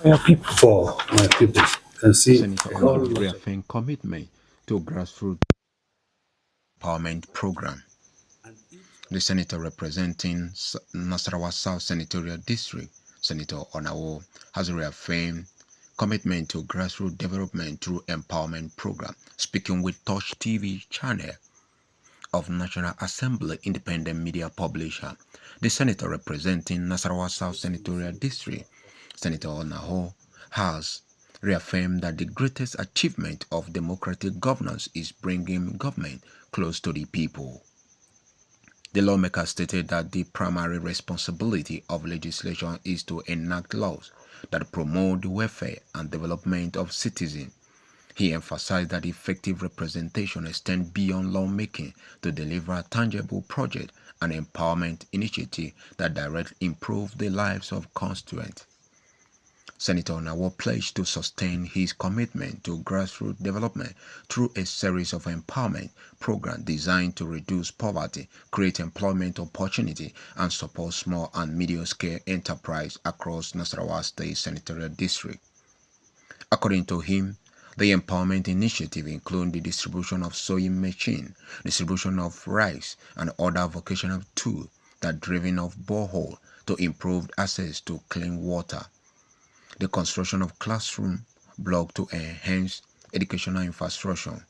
your people. For my people. You can see Senator a whole Onawo lot of reaffirmed commitment to grassroots empowerment program. and each The senator representing Nasarawa South Senatorial District, Senator Onawo, has reaffirmed commitment to grassroots development through empowerment program. Speaking with Touch TV channel of National Assembly independent media publisher, the senator representing Nasarawa South Senatorial District, Senator Onawo, has reaffirmed that the greatest achievement of democratic governance is bringing government close to the people. The lawmaker stated that the primary responsibility of legislation is to enact laws that promote the welfare and development of citizens. He emphasized that effective representation extends beyond lawmaking to deliver tangible projects and empowerment initiatives that directly improve the lives of constituents. Senator Onawo pledged to sustain his commitment to grassroots development through a series of empowerment programs designed to reduce poverty, create employment opportunity, and support small and medium-scale enterprise across Nasarawa State Senatorial District. According to him, the empowerment initiative include the distribution of sewing machine, distribution of rice, and other vocational tools that driven off borehole to improve access to clean water, the construction of classroom block to enhance educational infrastructure,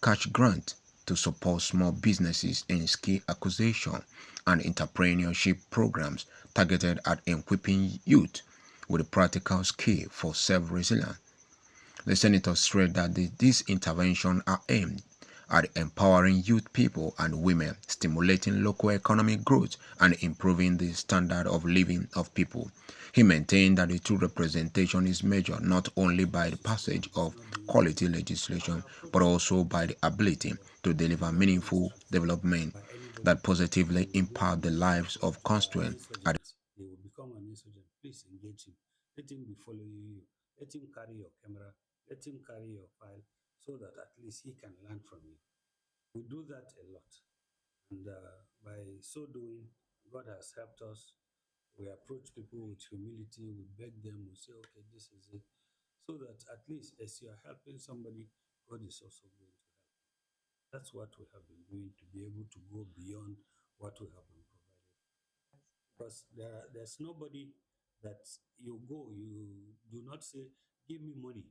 cash grant to support small businesses in skill acquisition, and entrepreneurship programs targeted at equipping youth with practical skill for self-resilience. The senator stressed that these interventions are aimed at empowering youth people and women, stimulating local economic growth, and improving the standard of living of people. He maintained that the true representation is measured not only by the passage of quality legislation, but also by the ability to deliver meaningful development by anybody. that positively You go impact the to lives of constituents. insurgents, they will become an insurgent. Please engage him. Let him be following you. Let him carry your camera. Let him carry your file so that at least he can learn from you. We do that a lot. And by so doing, God has helped us. We approach people with humility. We beg them. We say, okay, this is it. So that at least as you are helping somebody, God is also going to help. That's what we have been doing to be able to go beyond what we have been provided. Because there's nobody that you go, you do not say, give me money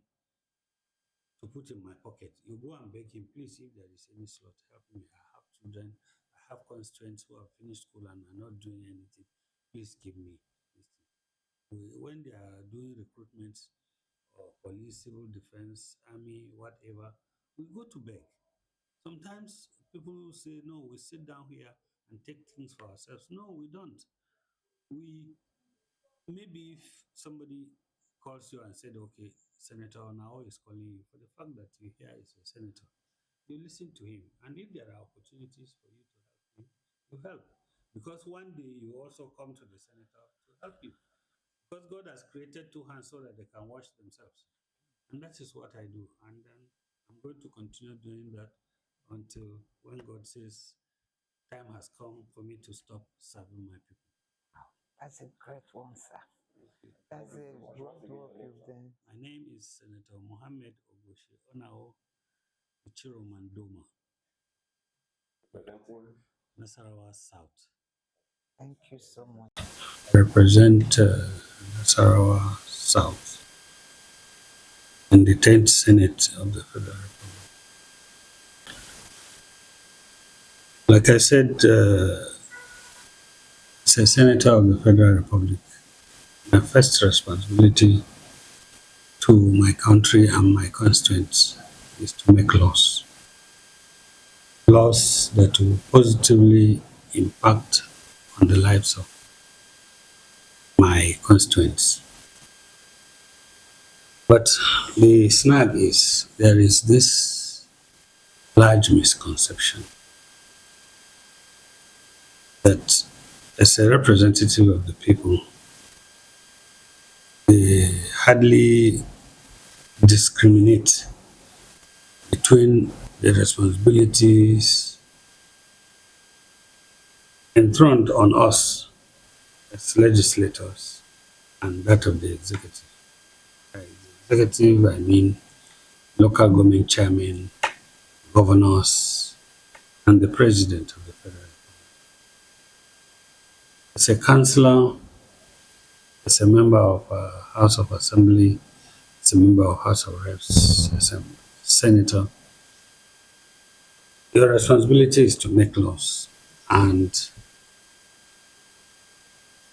to put in my pocket. You go and beg him, please, if there is any slot, help me. I have children, I have constraints who have finished school and are not doing anything. Please give me this thing. When they are doing recruitments or police, civil defense, army, whatever, we go to beg. Sometimes people say, no, we sit down here and take things for ourselves. No, we don't. We maybe if somebody calls you and said, okay, Senator now is calling you for the fact that you hear is a senator, you listen to him. And if there are opportunities for you to help him, you help. Because one day you also come to the senator to help you. Because God has created two hands so that they can wash themselves. And that is what I do. And then I'm going to continue doing that until when God says time has come for me to stop serving my people. That's a great one, sir. That's a broad work you've done. My name is Senator Mohammed Ogoshi Onawo Ichiro Mandoma, Nasarawa South. Thank you so much. I represent Nasarawa South in the 10th Senate of the Federal Republic. Like I said, as a Senator of the Federal Republic, my first responsibility to my country and my constituents is to make laws. Laws that will positively impact on the lives of my constituents. But the snag is there is this large misconception that as a representative of the people, they hardly discriminate between the responsibilities enthroned on us as legislators and that of the executive. Executive, I mean local government chairman, governors, and the president of the federal republic. As a councillor, as a member of House of Assembly, as a member of House of Reps, as a senator, your responsibility is to make laws and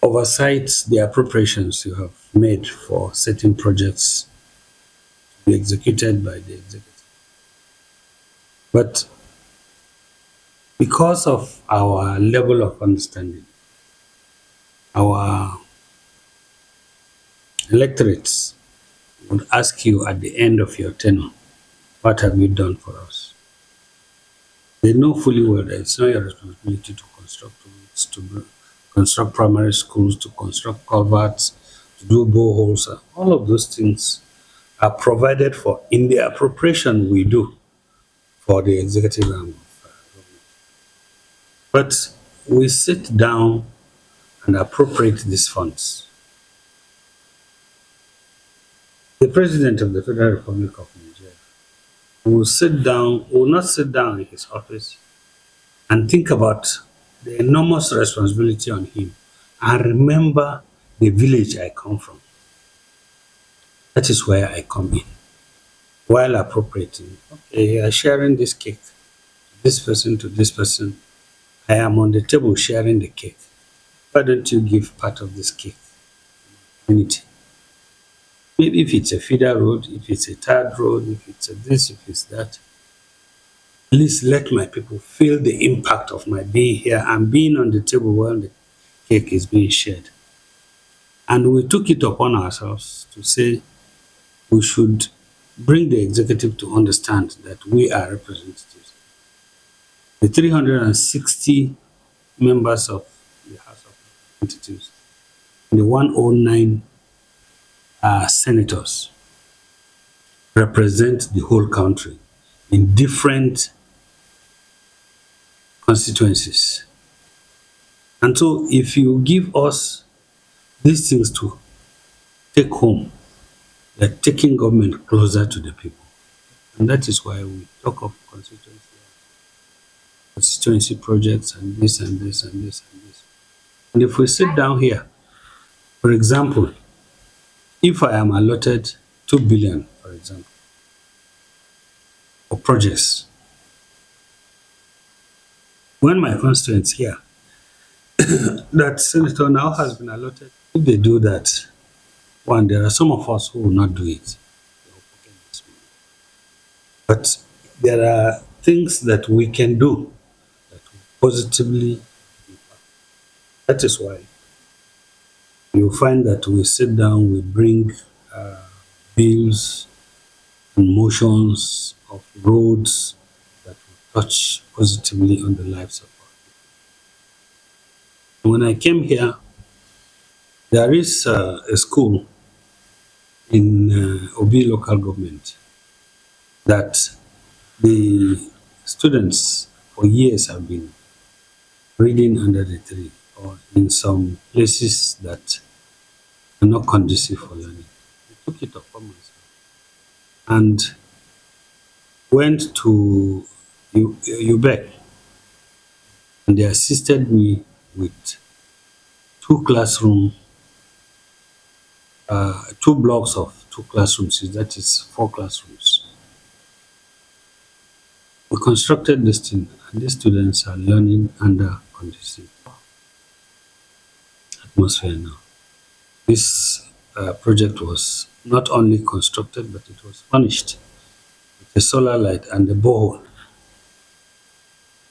oversight the appropriations you have made for certain projects to be executed by the executive. But because of our level of understanding, our electorates would ask you at the end of your tenure, what have you done for us? They know fully well that it's not your responsibility to construct roads, to construct primary schools, to construct culverts, to do boreholes. All of those things are provided for in the appropriation we do for the executive arm of government. But we sit down and appropriate these funds. The President of the Federal Republic of Nigeria will not sit down in his office and think about the enormous responsibility on him and remember the village I come from. That is where I come in. While appropriating, okay, you are sharing this cake, this person to this person. I am on the table sharing the cake. Why don't you give part of this cake to the community? Maybe if it's a feeder road, if it's a tarred road, if it's a this, if it's that, at least let my people feel the impact of my being here and being on the table while the cake is being shared. And we took it upon ourselves to say we should bring the executive to understand that we are representatives. The 360 members of the House of Representatives, the 109 senators represent the whole country in different constituencies. And so if you give us these things to take home, they're taking government closer to the people. And that is why we talk of constituency projects and this and this and this and this. And if we sit down here, for example, if I am allotted 2 billion, for example, for projects, when my constituents hear that Senator now has been allotted, if they do that, one, there are some of us who will not do it. But there are things that we can do that will positively impact. That is why you find that we sit down, we bring bills and motions of roads that will touch positively on the lives of our people. When I came here, there is a school in Obi local government that the students for years have been reading under the tree or in some places that are not conducive for learning. I took it upon myself and went to UBEC, and they assisted me with 2 classrooms, 2 blocks of 2 classrooms, that is 4 classrooms. We constructed this thing, and the students are learning under conducive atmosphere now. This project was not only constructed, but it was furnished with a solar light and a borehole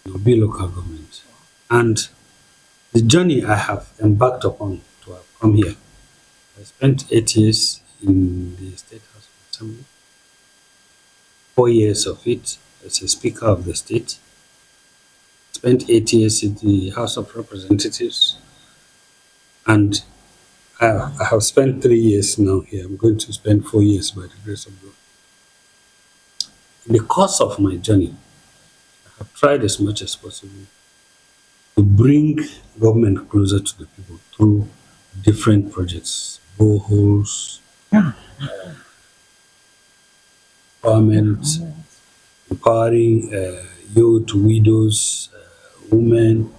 in Obi local government. And the journey I have embarked upon to have come here, I spent 8 years in the State House of Assembly, 4 years of it as a Speaker of the State, spent 8 years in the House of Representatives, and I have spent 3 years now here. I'm going to spend 4 years by the grace of God. In the course of my journey, I have tried as much as possible to bring government closer to the people through different projects, boreholes, empowerment, empowering youth, widows, women,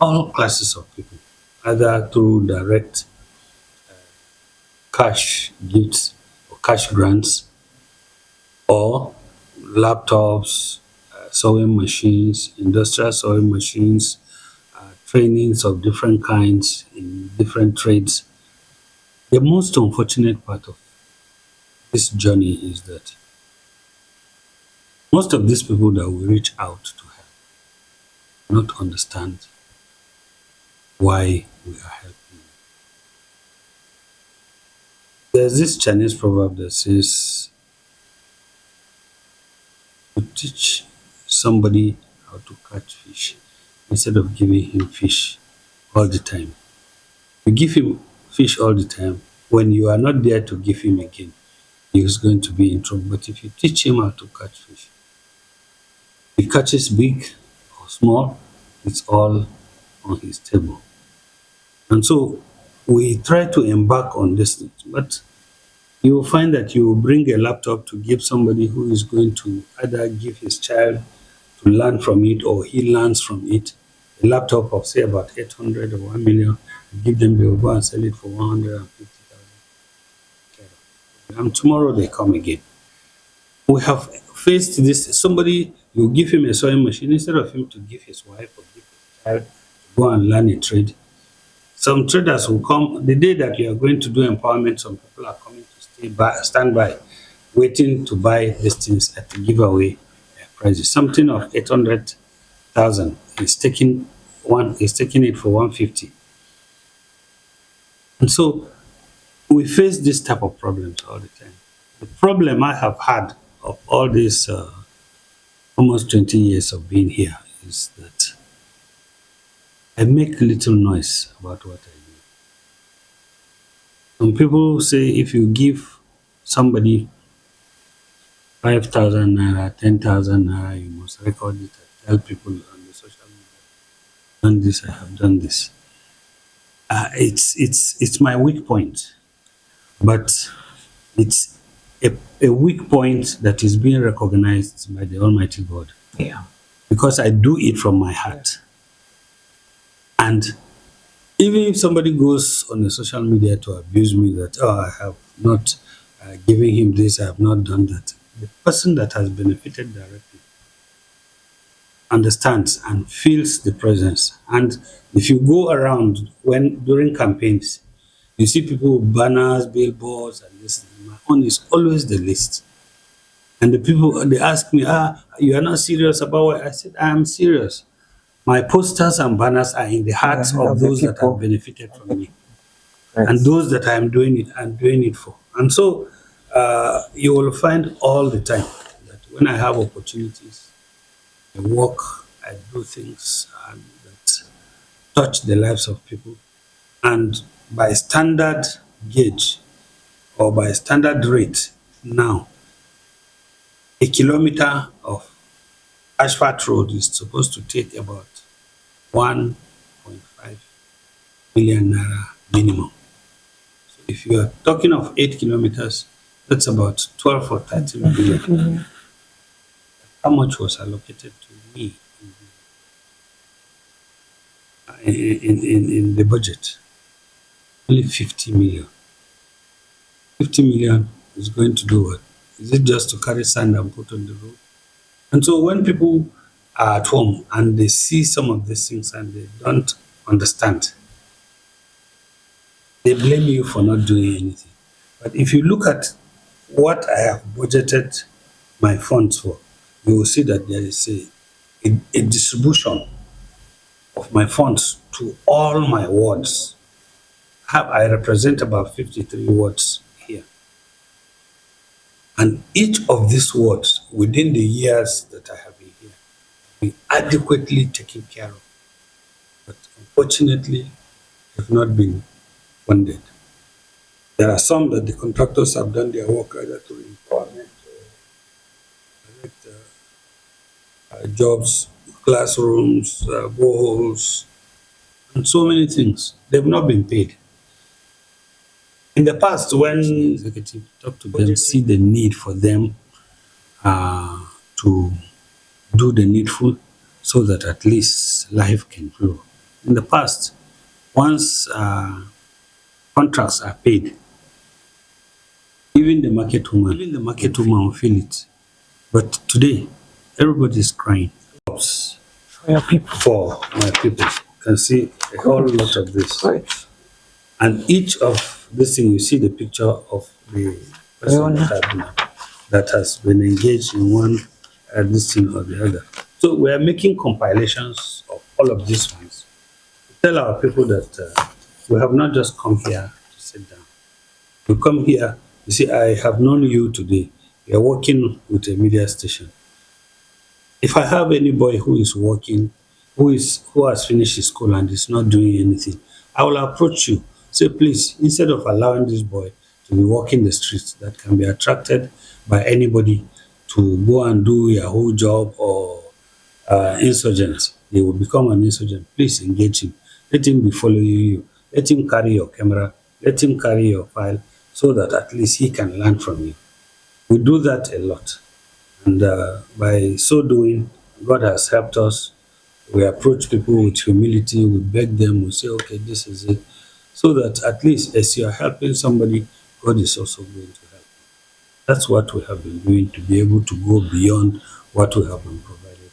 all classes of people, either through direct cash gifts or cash grants, or laptops, sewing machines, industrial sewing machines, trainings of different kinds in different trades. The most unfortunate part of this journey is that most of these people that we reach out to help not understand why we are helping. There's this Chinese proverb that says, to teach somebody how to catch fish instead of giving him fish all the time. You give him fish all the time, when you are not there to give him again, he's going to be in trouble. But if you teach him how to catch fish, he catches big or small, it's all on his table. And so we try to embark on this thing, but you will find that you will bring a laptop to give somebody who is going to either give his child to learn from it or he learns from it. A laptop of say about 800 or 1 million, you give them, they will go and sell it for 150,000. And tomorrow they come again. We have faced this. Somebody, you give him a sewing machine instead of him to give his wife or give his child to go and learn a trade. Some traders will come the day that you are going to do empowerment. Some people are coming to stand by, waiting to buy these things at the giveaway prices. Something of 800,000 is taking it for 150. And so we face this type of problems all the time. The problem I have had of all these almost 20 years of being here is that I make little noise about what I do. Some people say if you give somebody 5,000 naira, 10,000 naira, you must record it and tell people on the social media, done this, I have done this. It's my weak point, but it's a weak point that is being recognized by the Almighty God. Yeah. Because I do it from my heart. And even if somebody goes on the social media to abuse me that, oh, I have not given him this, I have not done that, the person that has benefited directly understands and feels the presence. And if you go around during campaigns, you see people with banners, billboards, and this. My own is always the list. And the people, they ask me, you are not serious about what? I said, I am serious. My posters and banners are in the hearts of those that have benefited from me. Right. And those that I'm doing it for. And so you will find all the time that when I have opportunities, I walk, I do things that touch the lives of people. And by standard gauge or by standard rate now, a kilometer of asphalt road is supposed to take about 1.5 million naira minimum. So if you are talking of 8 kilometers, that's about 12 or 13 million. How much was allocated to me in the budget? Only 50 million. 50 million is going to do what? Is it just to carry sand and put on the road? And so when people are at home and they see some of these things and they don't understand, they blame you for not doing anything. But if you look at what I have budgeted my funds for, you will see that there is a distribution of my funds to all my wards. I represent about 53 wards here. And each of these wards, within the years that I have been here, been adequately taken care of. But unfortunately, have not been funded. There are some that the contractors have done their work either to employment, direct jobs, classrooms, boreholes, and so many things. They've not been paid. In the past, when executive talk to them, see the need for them to do the needful so that at least life can flow. In the past, once contracts are paid, even the market woman will feel it. But today, everybody is crying. For your people. For my people, you can see a whole lot of this. Great. And each of this thing, you see the picture of the person that has been engaged in one this thing or the other. So we are making compilations of all of these ones. Tell our people that we have not just come here to sit down. We come here, you see, I have known you today. You are working with a media station. If I have any boy who is working, who has finished his school and is not doing anything, I will approach you. Say, please, instead of allowing this boy to be walking the streets that can be attracted by anybody to go and do your whole job or insurgent, he will become an insurgent. Please engage him. Let him be following you. Let him carry your camera. Let him carry your file so that at least he can learn from you. We do that a lot. And by so doing, God has helped us. We approach people with humility. We beg them. We say, okay, this is it. So that at least as you are helping somebody, God is also going to help you. That's what we have been doing, to be able to go beyond what we have been provided.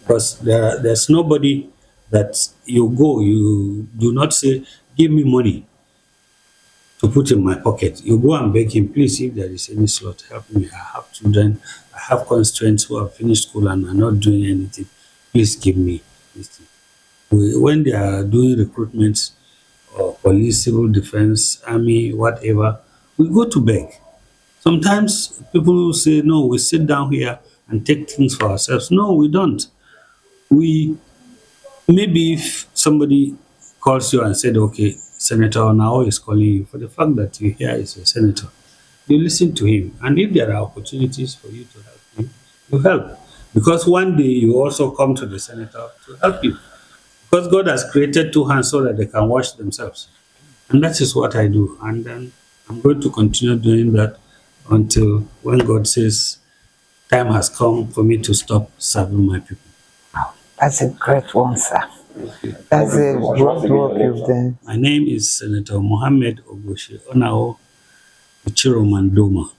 Because there's nobody that you do not say, give me money to put in my pocket. You go and beg him, please, if there is any slot, help me. I have children, I have constituents who have finished school and are not doing anything. Please give me this thing. When they are doing recruitments, or police, civil defense, army, whatever, we go to beg. Sometimes people will say, no, we sit down here and take things for ourselves. No, we don't. Maybe if somebody calls you and said, okay, Senator Onawo is calling you, for the fact that you hear is a senator, you listen to him. And if there are opportunities for you to help him, you help. Because one day you also come to the senator to help you. Because God has created two hands so that they can wash themselves. And that is what I do. And then I'm going to continue doing that until when God says time has come for me to stop serving my people. Wow, that's a great one, sir. That's a great work you've done. My name is Senator Mohammed Ogoshi Onawo, Ichiro Mandoma.